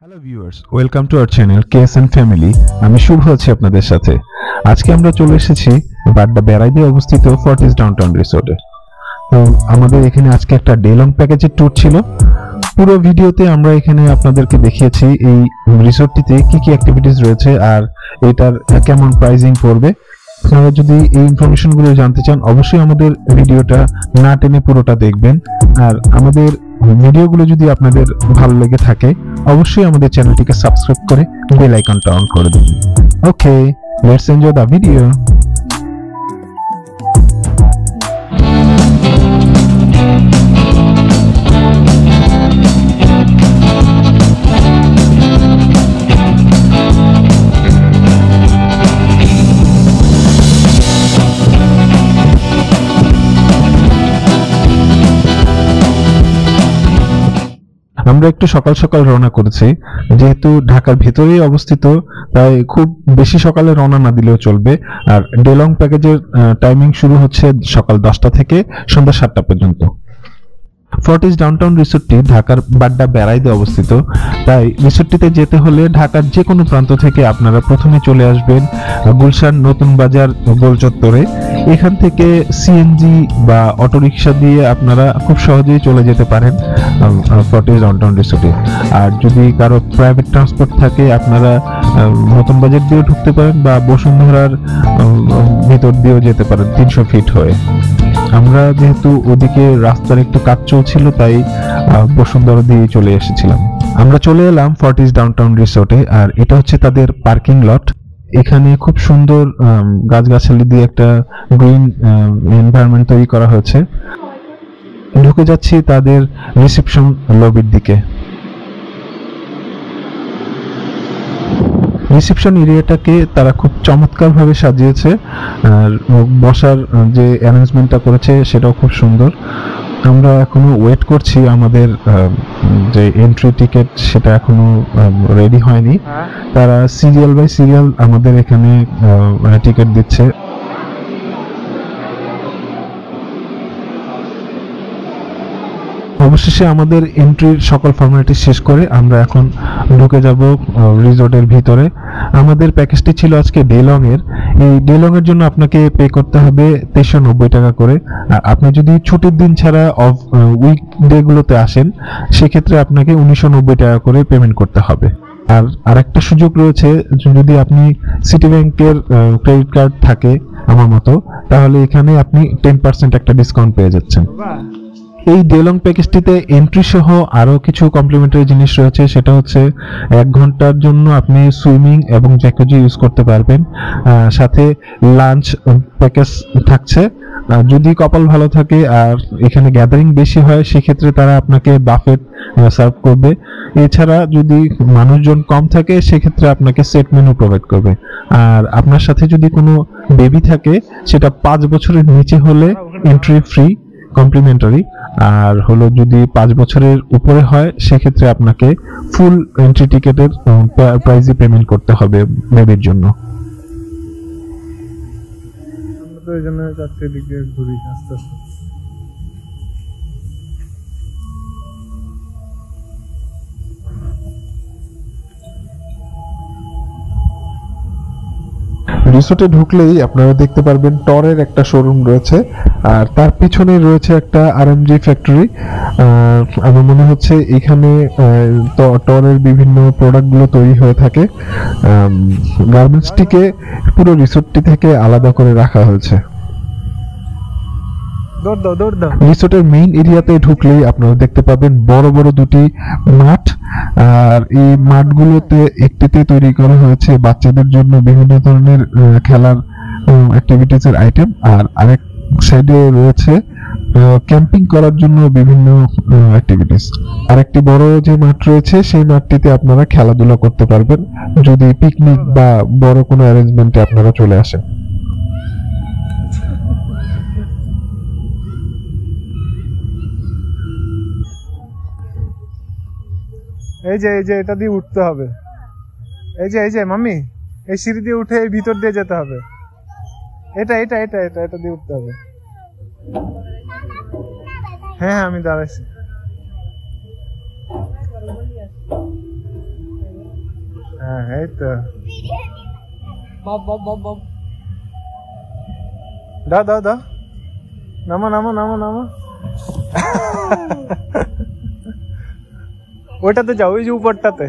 Hello viewers, welcome to our channel KSN family. আমি শুভ আছি আপনাদের সাথে। আজকে আমরা চলে এসেছি বাড্ডা বেড়াইতে অবস্থিত ফর্টিস ডাউনটাউন রিসোর্টে। তো আমাদের এখানে আজকে একটা ডে লং প্যাকেজের ট্যুর ছিল। পুরো ভিডিওতে আমরা এখানে আপনাদেরকে দেখিয়েছি এই রিসোর্টটিতে কি কি অ্যাক্টিভিটিস রয়েছে আর এটার কেমন প্রাইসিং পড়বে। আপনারা যদি এই ইনফরমেশনগুলো জানতে চান অবশ্যই আমাদের ভিডিওটা না টেনে পুরোটা দেখবেন। আর আমাদের ভিডিওগুলো যদি আপনাদের ভালো লেগে থাকে অবশ্যই আমাদের চ্যানেলটিকে সাবস্ক্রাইব করে বেল আইকনটা অন করে দিন। ওকে, লেটস এনজয় দ্য ভিডিও। আমরা একটু সকাল সকাল রওনা করেছি, যেহেতু ঢাকার ভেতরেই অবস্থিত, তাই খুব বেশি সকালে রওনা না দিলেও চলবে। আর ডেলং প্যাকেজের টাইমিং শুরু হচ্ছে সকাল 10টা থেকে সন্ধ্যা 7টা পর্যন্ত। ফর্টিস ডাউনটাউন রিসোর্টটি ঢাকার বাড্ডা বেড়াইতে অবস্থিত, তাই রিসোর্টটিতে যেতে হলে ঢাকার যে কোনো প্রান্ত থেকে আপনারা প্রথমে চলে আসবেন গুলশান নতুন বাজার গোল চত্বরে। এখান থেকে সিএনজি বা অটোরিকশা দিয়ে আপনারা খুব সহজেই চলে যেতে পারেন ফর্টিস ডাউনটাউন রিসোর্টে। আর যদি কারো প্রাইভেট ট্রান্সপোর্ট থাকে আপনারা নতুন বাজার দিয়েও ঢুকতে পারেন বা বসুন্ধরার ভিতর দিয়েও যেতে পারেন 300 ফিট হয়ে। আমরা যেহেতু ওদিকে রাস্তার একটু কাজ চলছিল তাই বসুন্ধরা দিয়ে চলে এসেছিলাম। আমরা চলে এলাম ফর্টিস ডাউনটাউন রিসোর্টে, আর এটা হচ্ছে তাদের পার্কিং লট। এখানে খুব সুন্দর গাছগাছালি দিয়ে একটা গ্রিন এনভায়রনমেন্ট তৈরি করা হয়েছে। ঢুকে যাচ্ছি তাদের রিসেপশন লবির দিকে। রিসেপশন এরিয়াটাকে তারা খুব চমৎকারভাবে সাজিয়েছে, আর বসার যে অ্যারেঞ্জমেন্টটা করেছে সেটাও খুব সুন্দর। আমরা এখনো ওয়েট করছি, আমাদের যে এন্ট্রি টিকিট সেটা এখনো রেডি হয়নি। তারা সিরিয়াল বাই সিরিয়াল আমাদের এখানে টিকিট দিচ্ছে। অবশেষে আমাদের এন্ট্রির সকল ফর্মালিটি শেষ করে আমরা এখন ঢুকে যাব রিসোর্টের ভিতরে। আমাদের প্যাকেজটি ছিল আজকে ডেলং এর। এই ডেলং এর জন্য আপনাকে পে করতে হবে 2390 টাকা করে। আর আপনি যদি ছুটির দিন ছাড়া অফ উইক ডে গুলোতে আসেন সেক্ষেত্রে আপনাকে 1990 টাকা করে পেমেন্ট করতে হবে। আর আরেকটা সুযোগ রয়েছে, যদি আপনি সিটি ব্যাংকের ক্রেডিট কার্ড থাকে আমার মতো, তাহলে এখানে আপনি 10% একটা ডিসকাউন্ট পেয়ে যাচ্ছেন। এই ডেলং প্যাকেজটিতে এন্ট্রি সহ আরো কিছু কমপ্লিমেন্টারি জিনিস রয়েছে, সেটা হচ্ছে 1 ঘন্টার জন্য আপনি সুইমিং এবং জ্যাকুজি ইউজ করতে পারবেন। সাথে লাঞ্চ প্যাকেজ থাকছে। যদি কপাল ভালো থাকে আর এখানে গ্যাদারিং বেশি হয় সেক্ষেত্রে তারা আপনাকে বাফেট সার্ভ করবে। এছাড়া যদি মানুষজন কম থাকে সেক্ষেত্রে আপনাকে সেট মেনু প্রোভাইড করবে। আর আপনার সাথে যদি কোনো বেবি থাকে সেটা 5 বছরের নিচে হলে এন্ট্রি ফ্রি কমপ্লিমেন্টারি, আর হলো যদি 5 বছরের উপরে হয় সেক্ষেত্রে আপনাকে ফুল এন্ট্রি টিকেটের প্রাইসই পেমেন্ট করতে হবে বেবির জন্য। আমরা তো এই জন্য চারটে দিকে ঘুরি আস্তে আস্তে। রিসোর্টে ঢুকলেই আপনারা দেখতে পারবেন টরের একটা শোরুম রয়েছে, আর তার পিছনে রয়েছে একটা আরএমজি ফ্যাক্টরি। আমার মনে হচ্ছে এখানে টরের বিভিন্ন প্রোডাক্টগুলো তৈরি হয়ে থাকে। গার্মেন্টসটিকে পুরো রিসোর্টটি থেকে আলাদা করে রাখা হয়েছে। রিসোর্টের মেইন এরিয়াতে ঢুকলেই আপনারা দেখতে পাবেন বড় বড় দুটি মাঠ, আর এই মাঠগুলোতে একটিতে তৈরি করা হয়েছে বাচ্চাদের জন্য বিভিন্ন ধরনের খেলার অ্যাক্টিভিটিস এর আইটেম, আর আরেক সাইডে রয়েছে ক্যাম্পিং করার জন্য বিভিন্ন অ্যাক্টিভিটিস। আরেকটি বড় যে মাঠ রয়েছে সেই মাঠটিতে আপনারা খেলাধুলা করতে পারবেন যদি পিকনিক বা বড় কোনো অ্যারেঞ্জমেন্টে আপনারা চলে আসেন। এই যে এটা দিয়ে উঠতে হবে। এই যে মাম্মি, এই সিঁড়ি দিয়ে উঠে এই ভিতর দিয়ে যেতে হবে। এটা দিয়ে উঠতে হবে। হ্যাঁ আমি দাঁড়াইছি। হ্যাঁ এই তো দাও দাও দাও, নামো নামো নামো নামো। ওইটাতে যাও, ওই যে উপরটাতে।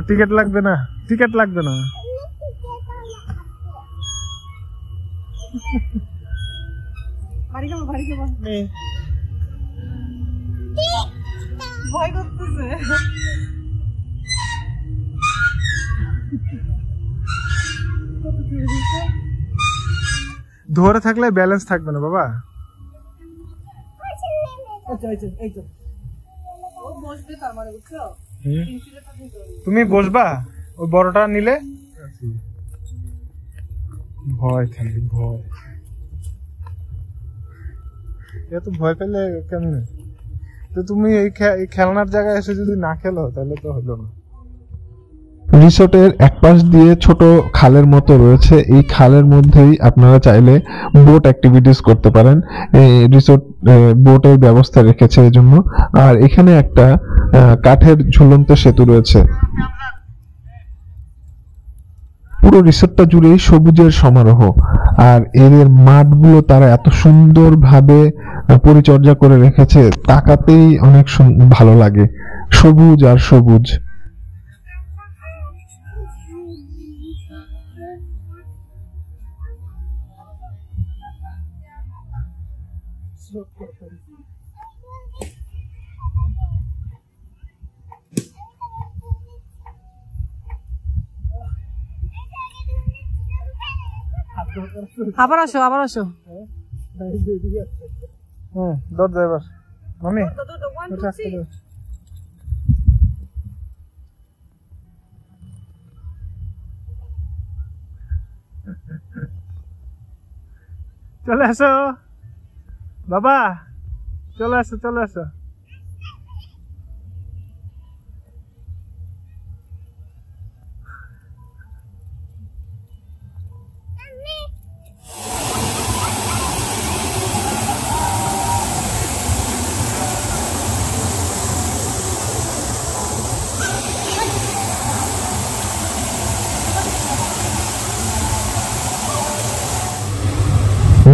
টিকিট লাগবে না, টিকিট লাগবে না। ধরে থাকলে ব্যালেন্স থাকবে না বাবা। তুমি বসবা ওই বড়টা নিলে? ভয় খালি ভয়, এত ভয় পেলে কেমনে? তো তুমি এই খেলনার জায়গায় এসে যদি না খেলো তাহলে তো হলো না। রিসোর্টের এক পাশ দিয়ে ছোট খালের মতো রয়েছে, এই খালের মধ্যেই আপনারা চাইলে বোট অ্যাক্টিভিটিস করতে পারেন। এই রিসোর্ট বোটের ব্যবস্থা রেখেছে এজন্য। আর এখানে একটা কাঠের ঝুলন্ত সেতু রয়েছে। পুরো রিসোর্টটা জুড়েই সবুজের সমারোহ। আর এদের মাঠগুলো তারা এত সুন্দরভাবে পরিচর্যা করে রেখেছে, তাকাতেই অনেক ভালো লাগে, সবুজ আর সবুজ। আবার আসো, আবার আসো। দৌড় দাও এবার মামি। চলে আসো বাবা, চলে আসো চলে আসো।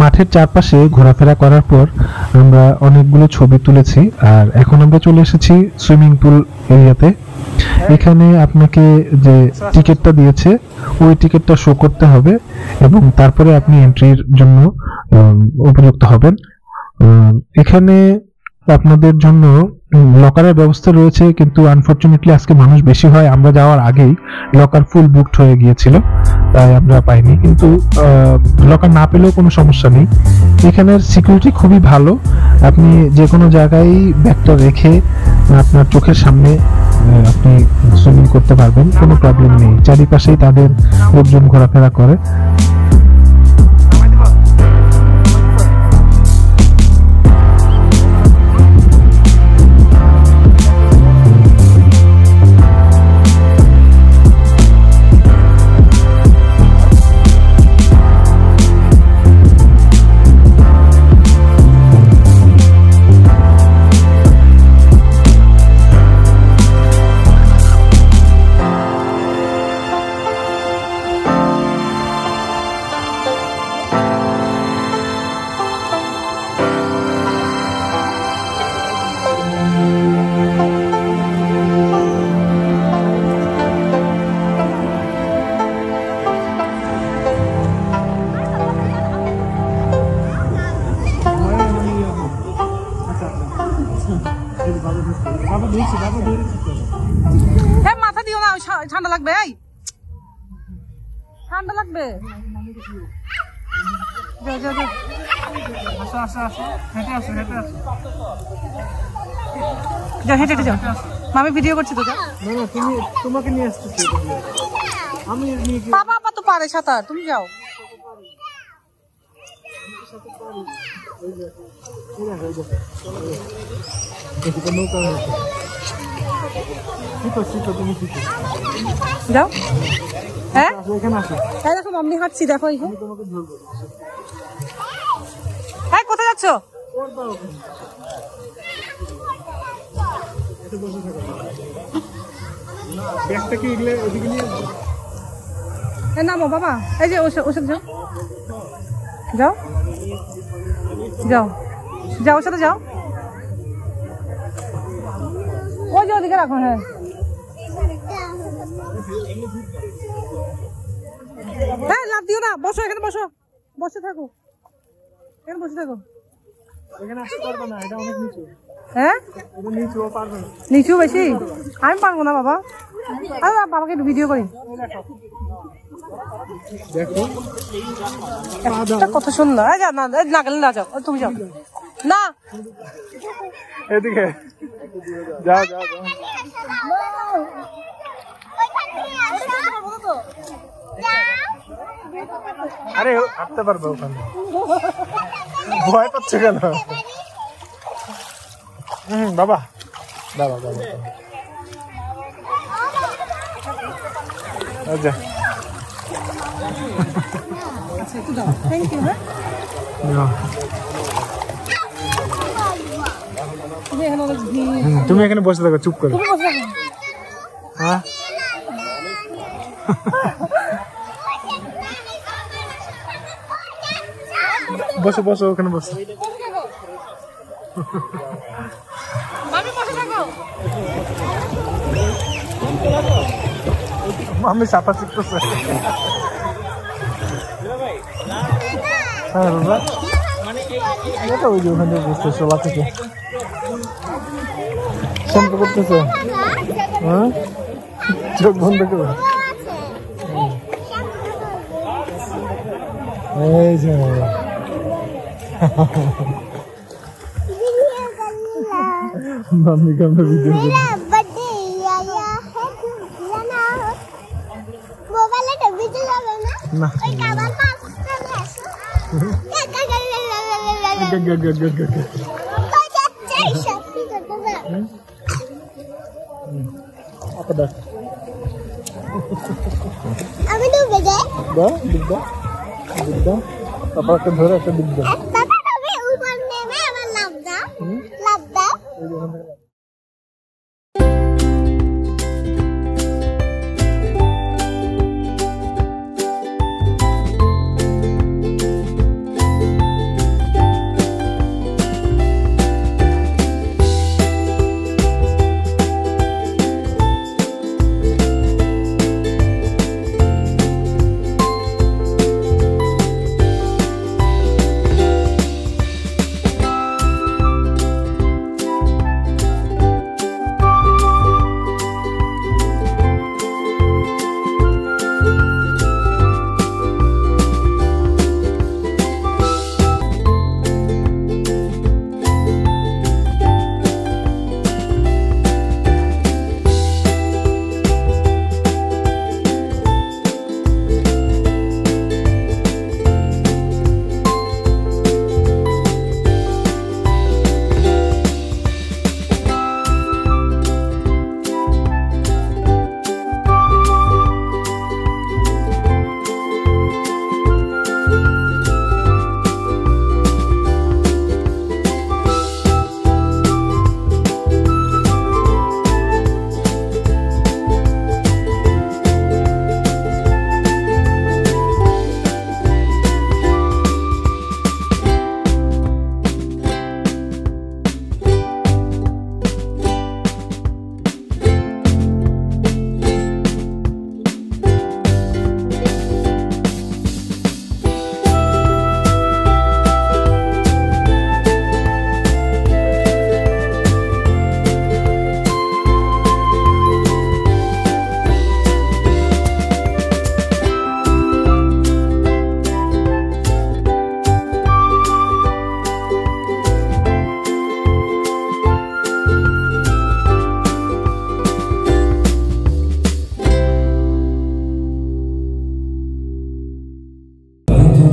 মাঠের চারপাশে ঘোরাফেরা করার পর আমরা অনেকগুলো ছবি তুলেছি। আর এখন আমরা চলে এসেছি সুইমিং পুল এরিয়াতে। এখানে আপনাকে যে টিকিটটা দিয়েছে ওই টিকিটটা শো করতে হবে এবং তারপরে আপনি এন্ট্রির জন্য উপযুক্ত হবেন। এখানে আপনাদের জন্য লকারের ব্যবস্থা রয়েছে, কিন্তু আনফরচুনেটলি আজকে মানুষ বেশি হয়, আমরা যাওয়ার আগেই লকার ফুল বুকড হয়ে গিয়েছিল, তাই আমরা পাইনি। কিন্তু লকার না পেলেও কোনো সমস্যা নেই, এখানের সিকিউরিটি খুবই ভালো। আপনি যে কোনো জায়গায় ব্যাগটা রেখে আপনার চোখের সামনে আপনি সুইমিং করতে পারবেন, কোনো প্রবলেম নেই। চারিপাশেই তাদের লোকজন ঘোরাফেরা করে। মাথা দিও না, ঠান্ডা লাগবে। এই ঠান্ডা লাগবে। যাও যাও যাও, আসো আসো আসো, হেঁটে আসো হেঁটে আসো। যাও হেঁটে হেঁটে যাও। মামি ভিডিও করছি তো। না না, তুমি তোমাকে নিয়ে আসতেছি, আমি নিয়ে গিয়ে। বাবা তো পারে সাঁতার, তুমি যাও। যাও। হ্যাঁ এখানে আসো, এই দেখো মাম্মি হাঁটছি, দেখো এই যে। এই কোথায় যাচ্ছ? ব্যাগটা কি এগুলো ওদিকে নিয়ে এই নামো বাবা, এই যে ওসব ওসব যাও যাও যাও যাও, ওর সাথে যাও। ওই যে ওদিকে রাখো। হ্যাঁ হ্যাঁ, লাভ দিও না, বসো এখানে, বসো, বসে থাকো, এখানে বসে থাকো। এখানে আসতে পারবে না, এটা অনেক নিচু। হ্যাঁ এটা নিচু, ও পারবে না। নিচু বেশি, আমি পারবো না বাবা। আরে বাবাকে একটু ভিডিও করি। দেখো একটা কত সুন্দর। যা না, না গেলে না, যাও তুমি যাও না। এদিকে যাও যাও যাও। আরে হাঁটতে পারবে ওখানে, ভয় পাচ্ছে কেন? বাবা বাবা বাবা, আচ্ছা থ্যাংক ইউ। হ্যাঁ তুমি এখানে অনেক ভিড়, তুমি এখানে বসে থাকো চুপ করে। তুমি বসে থাকো। হ্যাঁ বসো বসো, ওখানে বসো। মামি বসে থাকো। আমি সাফা শিখতেছে। হ্যাঁ বাবা, এটা ওই যে ওখানে বসতে শোলা থেকে শ্যাম্পু করতেছে। হ্যাঁ চোখ বন্ধ করে, এই যে মাম্মিকে আমরা ভিডিও করি। না আমি ডুবে যাই। তারপর একটা ধরে একটা ডুব দাও। বাবা তুমি উপর নেমে আবার লাফ দাও, লাফ দাও। এই যে ওখান থেকে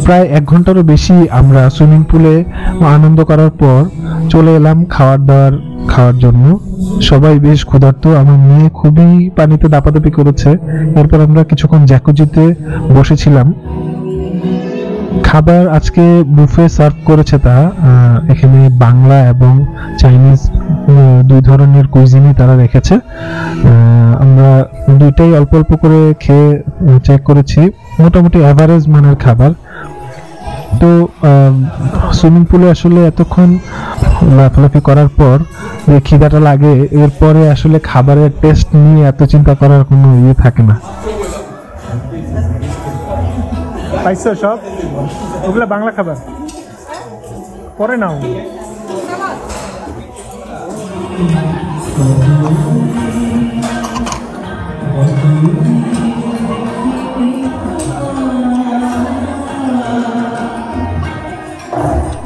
প্রায় 1 ঘন্টারও বেশি আমরা সুইমিং পুলে আনন্দ করার পর চলে এলাম খাওয়ার জন্য। সবাই বেশ ক্ষুধার্ত, আমার মেয়ে খুবই পানিতে দাপাদাপি করেছে। এরপর আমরা কিছুক্ষণ জ্যাকুজিতে বসেছিলাম। খাবার আজকে বুফে সার্ভ করেছে তারা। এখানে বাংলা এবং চাইনিজ দুই ধরনের কুইজিনই তারা রেখেছে। আমরা দুইটাই অল্প অল্প করে খেয়ে চেক করেছি, মোটামুটি এভারেজ মানের খাবার। তো সুইমিং পুলে আসলে এতক্ষণ লাফালাফি করার পর যে খিদাটা লাগে, এরপরে আসলে খাবারের টেস্ট নিয়ে এত চিন্তা করার কোনো ইয়ে থাকে না। পাইছো সব? ওগুলা বাংলা খাবার, পরে নাও।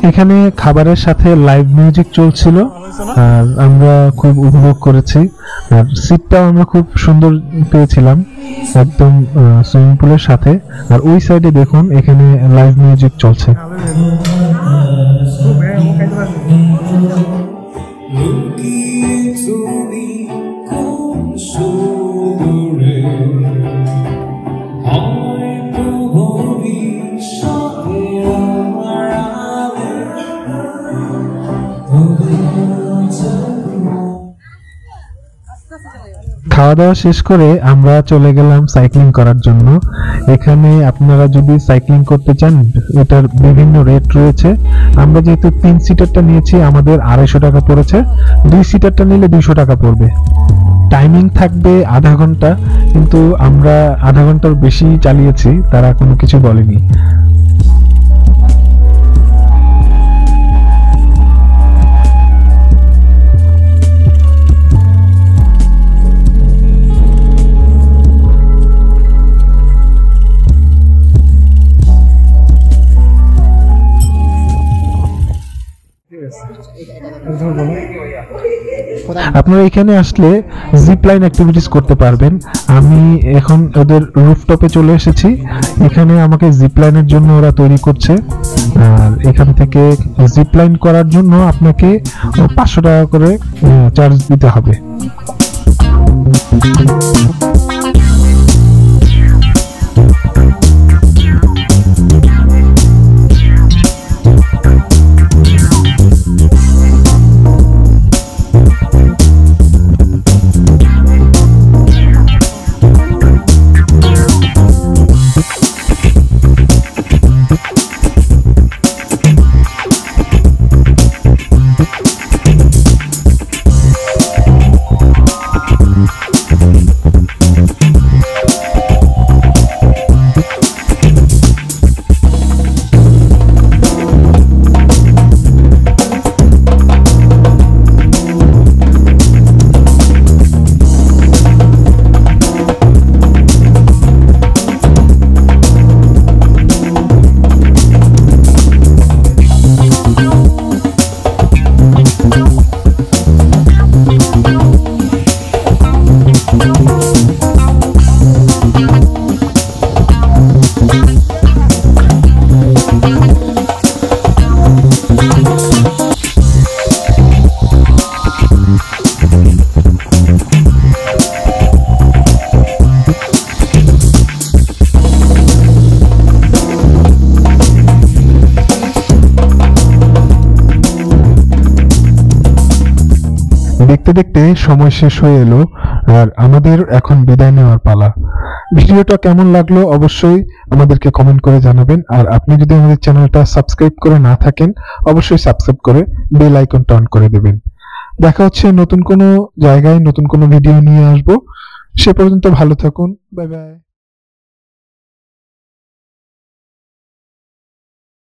এখানে খাবারের সাথে লাইভ মিউজিক চলছিল আর আমরা খুব উপভোগ করেছি। আর সিটটাও আমরা খুব সুন্দর পেয়েছিলাম একদম সুইমিং পুলের সাথে। আর ওই সাইডে দেখুন এখানে লাইভ মিউজিক চলছে। খাওয়া দাওয়া শেষ করে আমরা চলে গেলাম সাইক্লিং করার জন্য। এখানে আপনারা যদি সাইক্লিং করতে চান এটার বিভিন্ন রেট রয়েছে। আমরা যেহেতু 3 সিটারটা নিয়েছি আমাদের 250 টাকা পড়েছে, 2 সিটারটা নিলে 200 টাকা পড়বে। টাইমিং থাকবে আধা ঘন্টা, কিন্তু আমরা আধা ঘন্টার বেশি চালিয়েছি, তারা কোনো কিছু বলেনি। আপনারা এখানে আসলে জিপ লাইন অ্যাক্টিভিটিস করতে পারবেন। আমি এখন ওদের রুফটপে চলে এসেছি। এখানে আমাকে জিপ লাইনের জন্য ওরা তৈরি করছে। আর এখান থেকে জিপ লাইন করার জন্য আপনাকে 500 টাকা করে চার্জ দিতে হবে। দেখতে দেখতে সময় শেষ হয়ে এলো আর আমাদের এখন বিদায় নেওয়ার পালা। ভিডিওটা কেমন লাগলো অবশ্যই আমাদেরকে কমেন্ট করে জানাবেন। আর আপনি যদি আমাদের চ্যানেলটা সাবস্ক্রাইব করে না থাকেন অবশ্যই সাবস্ক্রাইব করে বেল আইকনটা অন করে দেবেন। দেখা হচ্ছে নতুন কোনো জায়গায় নতুন কোনো ভিডিও নিয়ে আসবো। সে পর্যন্ত ভালো থাকুন। Bye bye.